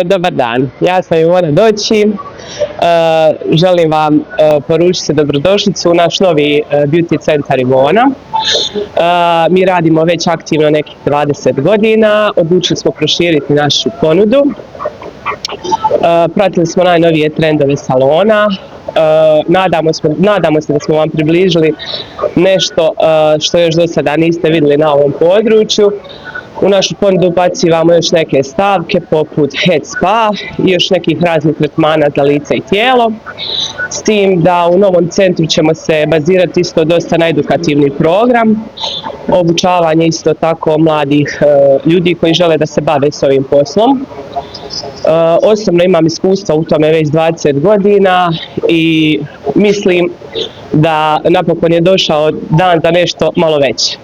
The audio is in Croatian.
Dobar dan, ja sam Ivona Doći. Želim vam poručiti dobrodošlicu u naš novi beauty centar Ivona. Mi radimo već aktivno nekih 20 godina, odlučili smo proširiti našu ponudu. Pratili smo najnovije trendove salona. Nadamo se da smo vam približili nešto što još do sada niste vidjeli na ovom području. U našu ponudu ubacivamo još neke stavke poput head spa i još nekih raznih tretmana za lice i tijelo. S tim da u novom centru ćemo se bazirati isto dosta na edukativni program, obučavanje isto tako mladih ljudi koji žele da se bave s ovim poslom. Osobno imam iskustva u tome već 20 godina i mislim da napokon je došao dan za nešto malo veće.